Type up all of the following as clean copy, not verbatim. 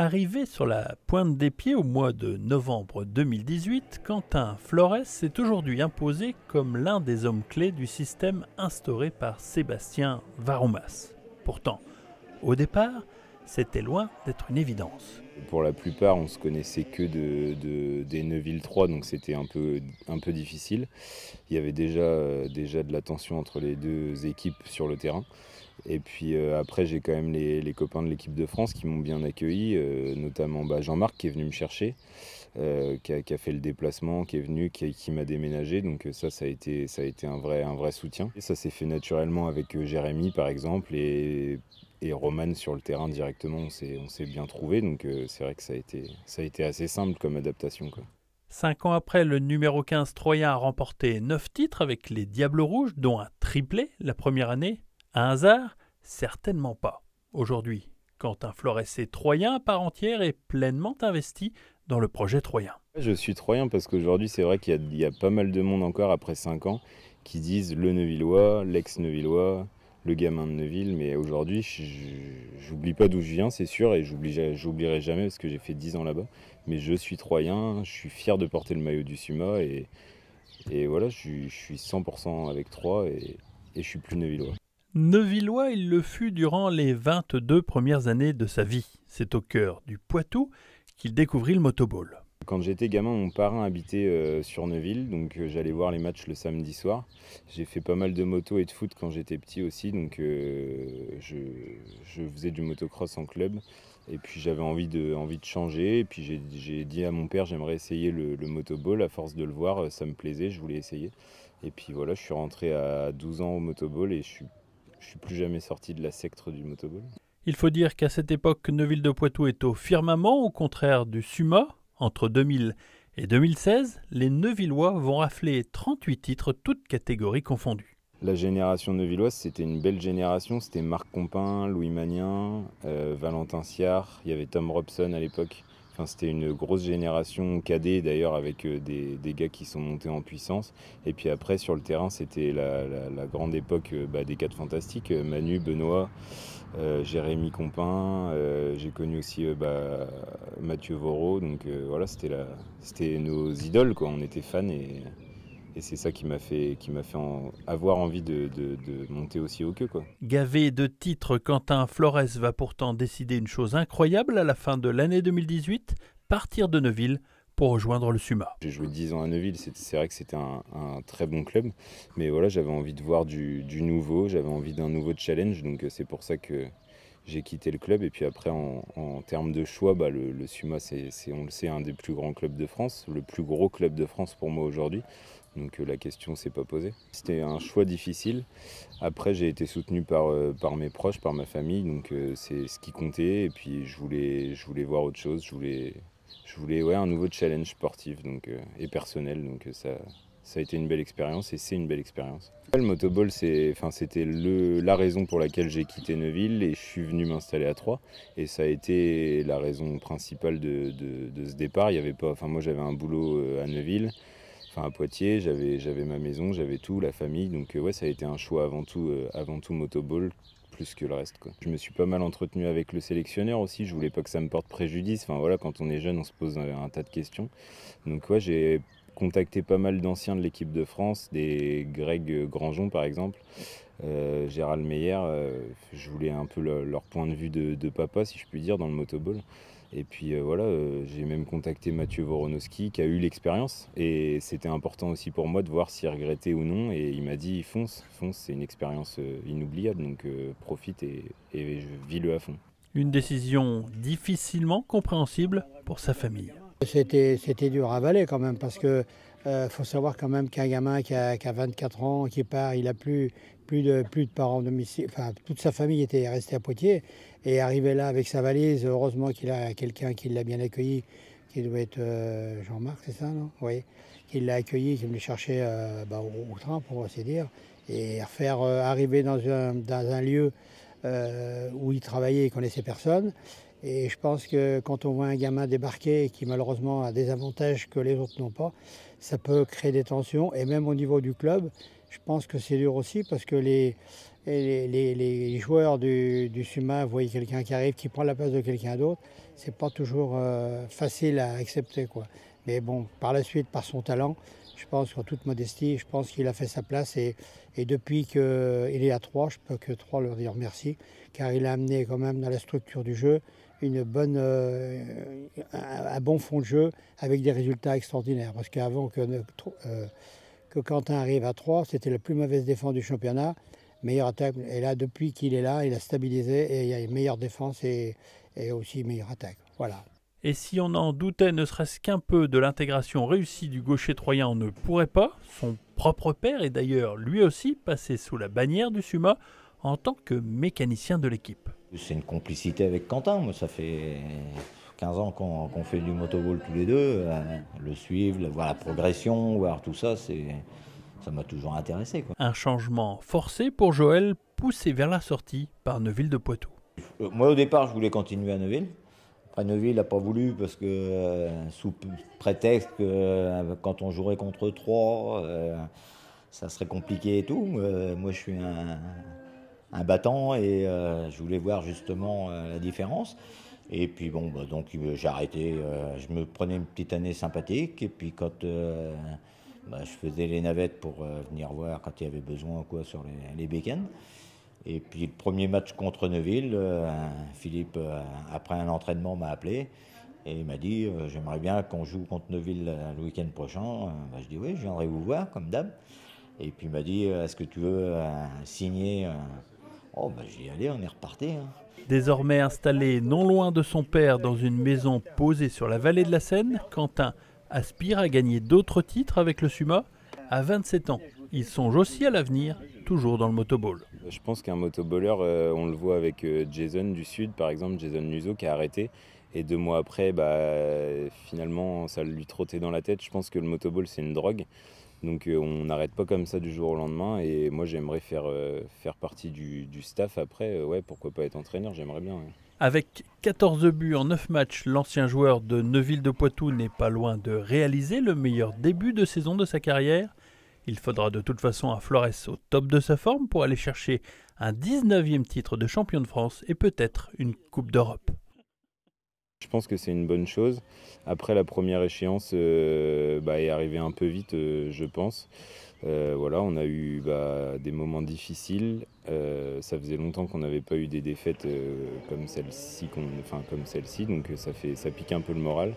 Arrivé sur la pointe des pieds au mois de novembre 2018, Quentin Flores s'est aujourd'hui imposé comme l'un des hommes clés du système instauré par Sébastien Varoumas. Pourtant, au départ, c'était loin d'être une évidence. Pour la plupart, on se connaissait que des Neuville 3, donc c'était un peu difficile. Il y avait déjà de la tension entre les deux équipes sur le terrain. Et puis après, j'ai quand même les copains de l'équipe de France qui m'ont bien accueilli, notamment Jean-Marc qui est venu me chercher, qui a fait le déplacement, qui est venu, qui m'a déménagé. Donc ça a été un vrai soutien. Et ça s'est fait naturellement avec Jérémy par exemple et Roman sur le terrain directement. On s'est bien trouvé. Donc c'est vrai que ça a été assez simple comme adaptation, quoi. 5 ans après, le numéro 15 troyen a remporté 9 titres avec les Diables Rouges, dont un triplé la première année. Un hasard? Certainement pas. Aujourd'hui, Quentin Flores est troyen à part entière et pleinement investi dans le projet troyen. Je suis troyen parce qu'aujourd'hui, c'est vrai qu'il y a pas mal de monde encore après 5 ans qui disent le Neuvillois, l'ex-Neuvillois, le gamin de Neuville. Mais aujourd'hui, j'oublie pas d'où je viens, c'est sûr, et j'oublierai jamais parce que j'ai fait 10 ans là-bas. Mais je suis troyen, je suis fier de porter le maillot du SUMA et voilà, je suis 100% avec Troyes et je suis plus Neuvillois. Neuvillois, il le fut durant les 22 premières années de sa vie. C'est au cœur du Poitou qu'il découvrit le motoball. Quand j'étais gamin, mon parrain habitait sur Neuville, donc j'allais voir les matchs le samedi soir. J'ai fait pas mal de moto et de foot quand j'étais petit aussi, donc je faisais du motocross en club. Et puis j'avais envie de changer, et puis j'ai dit à mon père j'aimerais essayer le motoball. À force de le voir, ça me plaisait, je voulais essayer. Et puis voilà, je suis rentré à 12 ans au motoball et je suis plus jamais sorti de la secte du motoball. Il faut dire qu'à cette époque, Neuville-de-Poitou est au firmament, au contraire du SUMA. Entre 2000 et 2016, les Neuvillois vont rafler 38 titres, toutes catégories confondues. La génération neuvilloise, c'était une belle génération. C'était Marc Compin, Louis Magnien, Valentin Siard, il y avait Tom Robson à l'époque. Enfin, c'était une grosse génération cadet d'ailleurs avec des gars qui sont montés en puissance. Et puis après sur le terrain c'était la grande époque des 4 fantastiques, Manu, Benoît, Jérémy Compin, j'ai connu aussi Mathieu Voro. Donc voilà, c'était nos idoles, quoi. On était fans et c'est ça qui m'a fait avoir envie de monter aussi haut qu'eux, quoi. Gavé de titres, Quentin Flores va pourtant décider une chose incroyable à la fin de l'année 2018, partir de Neuville pour rejoindre le SUMA. J'ai joué 10 ans à Neuville, c'est vrai que c'était un très bon club, mais voilà, j'avais envie de voir du nouveau, j'avais envie d'un nouveau challenge, donc c'est pour ça que j'ai quitté le club. Et puis après, en termes de choix, le SUMA, c'est, on le sait, un des plus grands clubs de France, le plus gros club de France pour moi aujourd'hui. Donc la question ne s'est pas posée. C'était un choix difficile. Après, j'ai été soutenu par mes proches, par ma famille, donc c'est ce qui comptait. Et puis je voulais voir autre chose. Je voulais un nouveau challenge sportif et personnel. Donc ça a été une belle expérience et c'est une belle expérience. Le motoball, c'était la raison pour laquelle j'ai quitté Neuville et je suis venu m'installer à Troyes. Et ça a été la raison principale de ce départ. Il y avait pas, moi j'avais un boulot à Neuville. À Poitiers, j'avais ma maison, j'avais tout, la famille, donc ouais, ça a été un choix avant tout motoball plus que le reste, quoi. Je me suis pas mal entretenu avec le sélectionneur aussi, je voulais pas que ça me porte préjudice. Enfin voilà, quand on est jeune, on se pose un tas de questions. Donc ouais, j'ai contacté pas mal d'anciens de l'équipe de France, des Greg Grandjean par exemple, Gérald Meyer. Je voulais un peu leur point de vue de papa, si je puis dire, dans le motoball. Et puis j'ai même contacté Mathieu Voronowski qui a eu l'expérience et c'était important aussi pour moi de voir s'il regrettait ou non. Et il m'a dit fonce, c'est une expérience inoubliable, donc profite et vis-le à fond. Une décision difficilement compréhensible pour sa famille. C'était dur à avaler quand même parce que faut savoir quand même qu'un gamin qui a 24 ans, qui part, il a plus de parents domicile, enfin toute sa famille était restée à Poitiers et arrivé là avec sa valise, heureusement qu'il a quelqu'un qui l'a bien accueilli, qui doit être Jean-Marc, c'est ça, non? Oui, qui l'a accueilli, qui est venu chercher au train pour ainsi dire, et faire arriver dans un lieu où il travaillait, il connaissait personne. Et je pense que quand on voit un gamin débarquer qui malheureusement a des avantages que les autres n'ont pas, ça peut créer des tensions. Et même au niveau du club, je pense que c'est dur aussi parce que les joueurs du SUMA voient quelqu'un qui arrive, qui prend la place de quelqu'un d'autre. C'est pas toujours facile à accepter, quoi. Mais bon, par la suite, par son talent, je pense qu'en toute modestie, je pense qu'il a fait sa place. Et depuis qu'il est à Troyes, je peux que Troyes leur dire merci, car il a amené quand même dans la structure du jeu un bon fond de jeu avec des résultats extraordinaires. Parce qu'avant que Quentin arrive à Troyes, c'était la plus mauvaise défense du championnat, meilleure attaque. Et là, depuis qu'il est là, il a stabilisé et il y a une meilleure défense et aussi une meilleure attaque. Voilà. Et si on en doutait ne serait-ce qu'un peu de l'intégration réussie du gaucher troyen, on ne pourrait pas. Son propre père est d'ailleurs lui aussi passé sous la bannière du SUMA en tant que mécanicien de l'équipe. C'est une complicité avec Quentin. Moi, ça fait 15 ans qu'on fait du motoball tous les deux. Le suivre, voir la progression, voir tout ça, ça m'a toujours intéressé, quoi. Un changement forcé pour Joël, poussé vers la sortie par Neuville de Poitou. Moi, au départ, je voulais continuer à Neuville. Après, Neuville n'a pas voulu parce que, sous prétexte que quand on jouerait contre Troyes, ça serait compliqué et tout. Moi, je suis un battant et je voulais voir justement la différence. Et puis bon, donc j'ai arrêté, je me prenais une petite année sympathique et puis quand je faisais les navettes pour venir voir quand il y avait besoin quoi sur les week-ends. Et puis le premier match contre Neuville, Philippe, après un entraînement, m'a appelé et il m'a dit j'aimerais bien qu'on joue contre Neuville le week-end prochain. Je dis oui, je viendrai vous voir comme d'hab. Et puis il m'a dit est-ce que tu veux signer j'y ai allé, on est reparti. Désormais installé non loin de son père dans une maison posée sur la vallée de la Seine, Quentin aspire à gagner d'autres titres avec le SUMA. À 27 ans, il songe aussi à l'avenir, toujours dans le motoball. Je pense qu'un motoballeur, on le voit avec Jason du Sud, par exemple, Jason Luzo qui a arrêté. Et 2 mois après, finalement, ça lui trottait dans la tête. Je pense que le motoball, c'est une drogue. Donc on n'arrête pas comme ça du jour au lendemain. Et moi, j'aimerais faire partie du staff après. Pourquoi pas être entraîneur, j'aimerais bien. Ouais. Avec 14 buts en 9 matchs, l'ancien joueur de Neuville de Poitou n'est pas loin de réaliser le meilleur début de saison de sa carrière. Il faudra de toute façon un Flores au top de sa forme pour aller chercher un 19e titre de champion de France et peut-être une Coupe d'Europe. Je pense que c'est une bonne chose. Après, la première échéance est arrivée un peu vite, je pense. On a eu des moments difficiles. Ça faisait longtemps qu'on n'avait pas eu des défaites comme celle-ci, donc ça pique un peu le moral.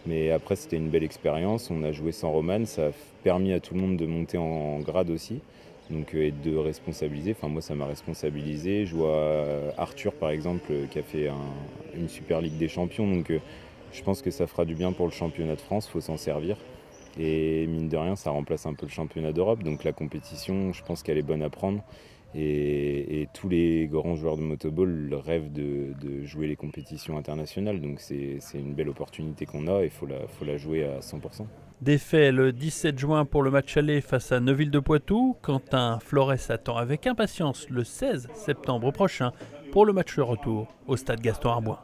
Mais après, c'était une belle expérience. On a joué sans Roman, ça a permis à tout le monde de monter en grade aussi. Donc, et de responsabiliser, moi ça m'a responsabilisé. Je vois Arthur par exemple qui a fait une Super Ligue des Champions, donc je pense que ça fera du bien pour le championnat de France, il faut s'en servir. Et mine de rien, ça remplace un peu le championnat d'Europe, donc la compétition, je pense qu'elle est bonne à prendre. Et tous les grands joueurs de motoball rêvent de jouer les compétitions internationales, donc c'est une belle opportunité qu'on a et il faut la jouer à 100%. Défait le 17 juin pour le match aller face à Neuville de Poitou, Quentin Flores attend avec impatience le 16 septembre prochain pour le match retour au stade Gaston Arboin.